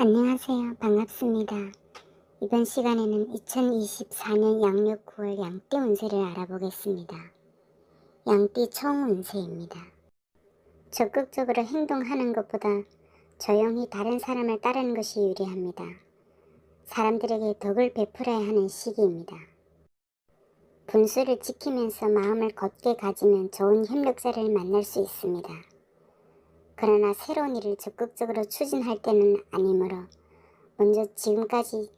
안녕하세요. 반갑습니다. 이번 시간에는 2024년 양력 9월 양띠 운세를 알아보겠습니다. 양띠 총 운세입니다. 적극적으로 행동하는 것보다 조용히 다른 사람을 따르는 것이 유리합니다. 사람들에게 덕을 베풀어야 하는 시기입니다. 분수를 지키면서 마음을 곧게 가지면 좋은 협력자를 만날 수 있습니다. 그러나 새로운 일을 적극적으로 추진할 때는 아니므로 먼저 지금까지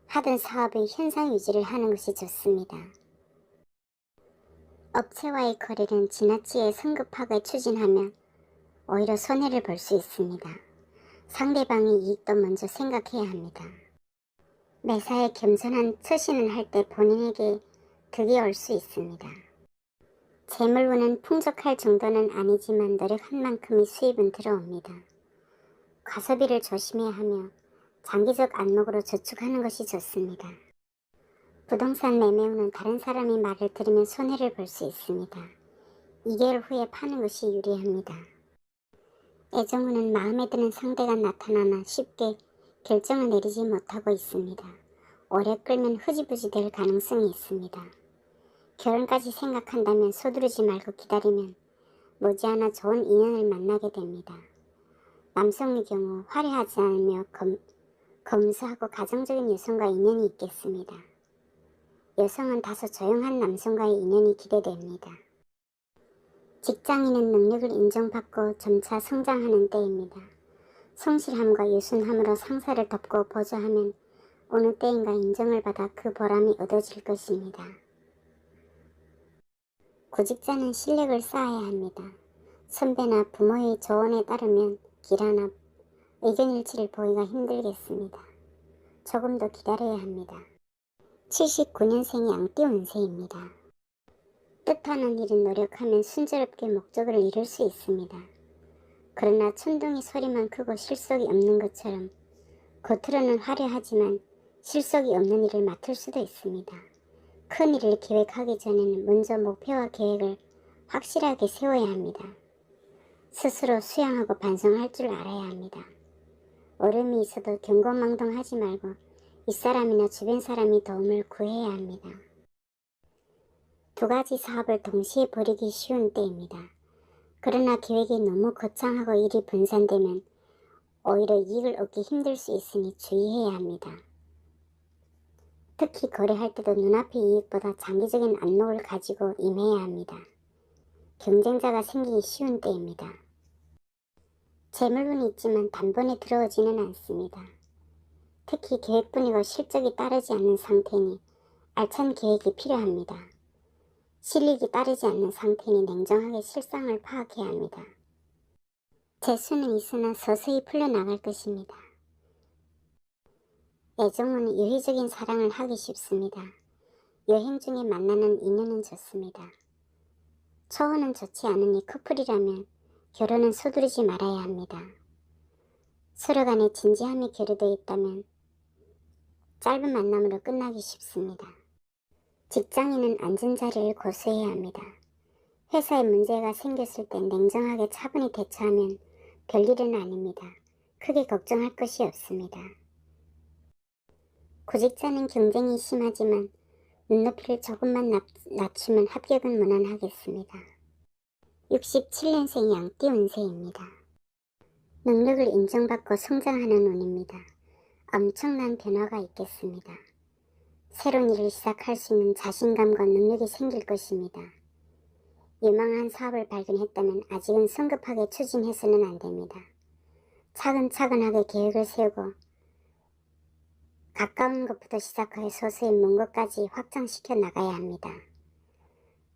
하던 사업의 현상 유지를 하는 것이 좋습니다. 업체와의 거래는 지나치게 성급하게 추진하면 오히려 손해를 볼 수 있습니다. 상대방의 이익도 먼저 생각해야 합니다. 매사에 겸손한 처신을 할 때 본인에게 득이 올 수 있습니다. 재물운은 풍족할 정도는 아니지만 노력한 만큼의 수입은 들어옵니다. 과소비를 조심해야 하며 장기적 안목으로 저축하는 것이 좋습니다. 부동산 매매운은 다른 사람의 말을 들으면 손해를 볼 수 있습니다. 2개월 후에 파는 것이 유리합니다. 애정운은 마음에 드는 상대가 나타나나 쉽게 결정을 내리지 못하고 있습니다. 오래 끌면 흐지부지 될 가능성이 있습니다. 결혼까지 생각한다면 서두르지 말고 기다리면 머지않아 좋은 인연을 만나게 됩니다. 남성의 경우 화려하지 않으며 검소하고 가정적인 여성과 인연이 있겠습니다. 여성은 다소 조용한 남성과의 인연이 기대됩니다. 직장인은 능력을 인정받고 점차 성장하는 때입니다. 성실함과 유순함으로 상사를 돕고 보조하면 어느 때인가 인정을 받아 그 보람이 얻어질 것입니다. 구직자는 실력을 쌓아야 합니다. 선배나 부모의 조언에 따르면 길 하나 의견일치를 보기가 힘들겠습니다. 조금 더 기다려야 합니다. 79년생 양띠 운세입니다. 뜻하는 일은 노력하면 순조롭게 목적을 이룰 수 있습니다. 그러나 천둥이 소리만 크고 실속이 없는 것처럼 겉으로는 화려하지만 실속이 없는 일을 맡을 수도 있습니다. 큰 일을 계획하기 전에는 먼저 목표와 계획을 확실하게 세워야 합니다. 스스로 수양하고 반성할 줄 알아야 합니다. 어려움이 있어도 경거망동하지 말고 윗사람이나 주변 사람이 도움을 구해야 합니다. 두 가지 사업을 동시에 벌이기 쉬운 때입니다. 그러나 계획이 너무 거창하고 일이 분산되면 오히려 이익을 얻기 힘들 수 있으니 주의해야 합니다. 특히 거래할 때도 눈앞의 이익보다 장기적인 안목을 가지고 임해야 합니다. 경쟁자가 생기기 쉬운 때입니다. 재물운이 있지만 단번에 들어오지는 않습니다. 특히 계획뿐이고 실적이 따르지 않는 상태니 알찬 계획이 필요합니다. 실력이 따르지 않는 상태니 냉정하게 실상을 파악해야 합니다. 재수는 있으나 서서히 풀려나갈 것입니다. 애정은 유희적인 사랑을 하기 쉽습니다. 여행 중에 만나는 인연은 좋습니다. 초혼은 좋지 않으니 커플이라면 결혼은 서두르지 말아야 합니다. 서로 간에 진지함이 결여되어 있다면 짧은 만남으로 끝나기 쉽습니다. 직장인은 앉은 자리를 고수해야 합니다. 회사에 문제가 생겼을 땐 냉정하게 차분히 대처하면 별일은 아닙니다. 크게 걱정할 것이 없습니다. 구직자는 경쟁이 심하지만 눈높이를 조금만 낮추면 합격은 무난하겠습니다. 67년생 양띠 운세입니다. 능력을 인정받고 성장하는 운입니다. 엄청난 변화가 있겠습니다. 새로운 일을 시작할 수 있는 자신감과 능력이 생길 것입니다. 유망한 사업을 발견했다면 아직은 성급하게 추진해서는 안됩니다. 차근차근하게 계획을 세우고 가까운 것부터 시작하여 서서히 먼 것까지 확장시켜 나가야 합니다.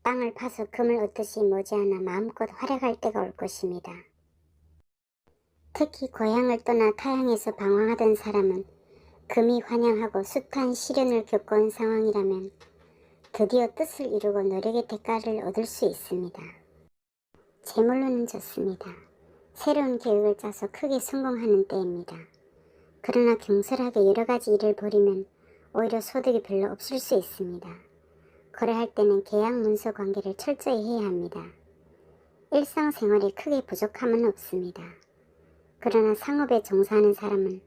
땅을 파서 금을 얻듯이 머지않아 마음껏 활약할 때가 올 것입니다. 특히 고향을 떠나 타향에서 방황하던 사람은 금이 환영하고 숱한 시련을 겪어온 상황이라면 드디어 뜻을 이루고 노력의 대가를 얻을 수 있습니다. 재물로는 좋습니다. 새로운 계획을 짜서 크게 성공하는 때입니다. 그러나 경솔하게 여러가지 일을 벌이면 오히려 소득이 별로 없을 수 있습니다. 거래할 때는 계약 문서 관계를 철저히 해야 합니다. 일상생활에 크게 부족함은 없습니다. 그러나 상업에 종사하는 사람은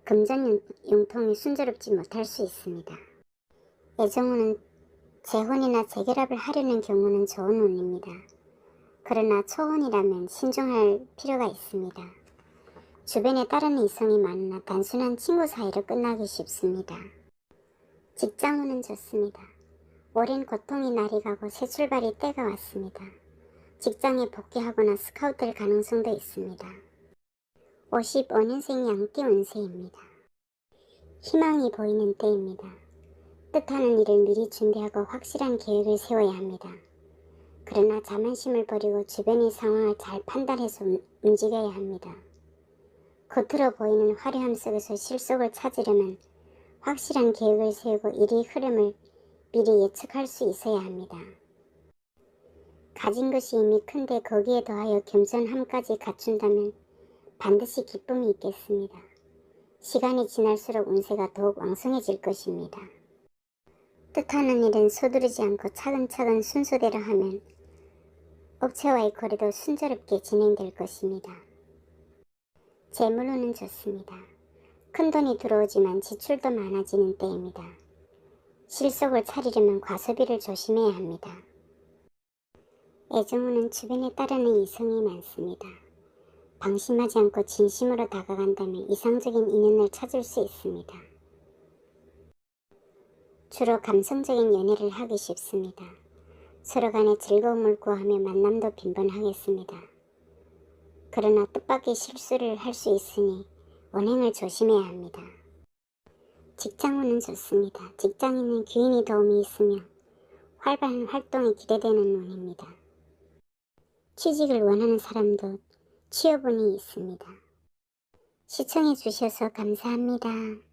금전 융통이 순조롭지 못할 수 있습니다. 애정운은 재혼이나 재결합을 하려는 경우는 좋은 운입니다. 그러나 초혼이라면 신중할 필요가 있습니다. 주변에 따르는 이성이 많으나 단순한 친구 사이로 끝나기 쉽습니다. 직장운은 좋습니다. 오랜 고통이 날이 가고 새 출발이 때가 왔습니다. 직장에 복귀하거나 스카우트될 가능성도 있습니다. 55년생 양띠 운세입니다. 희망이 보이는 때입니다. 뜻하는 일을 미리 준비하고 확실한 계획을 세워야 합니다. 그러나 자만심을 버리고 주변의 상황을 잘 판단해서 움직여야 합니다. 겉으로 보이는 화려함 속에서 실속을 찾으려면 확실한 계획을 세우고 일의 흐름을 미리 예측할 수 있어야 합니다. 가진 것이 이미 큰데 거기에 더하여 겸손함까지 갖춘다면 반드시 기쁨이 있겠습니다. 시간이 지날수록 운세가 더욱 왕성해질 것입니다. 뜻하는 일은 서두르지 않고 차근차근 순서대로 하면 업체와의 거래도 순조롭게 진행될 것입니다. 재물운은 좋습니다. 큰돈이 들어오지만 지출도 많아지는 때입니다. 실속을 차리려면 과소비를 조심해야 합니다. 애정운은 주변에 따르는 이성이 많습니다. 방심하지 않고 진심으로 다가간다면 이상적인 인연을 찾을 수 있습니다. 주로 감성적인 연애를 하기 쉽습니다. 서로 간에 즐거움을 구하며 만남도 빈번하겠습니다. 그러나 뜻밖의 실수를 할 수 있으니 언행을 조심해야 합니다. 직장운은 좋습니다. 직장인은 귀인이 도움이 있으며 활발한 활동이 기대되는 운입니다. 취직을 원하는 사람도 취업운이 있습니다. 시청해 주셔서 감사합니다.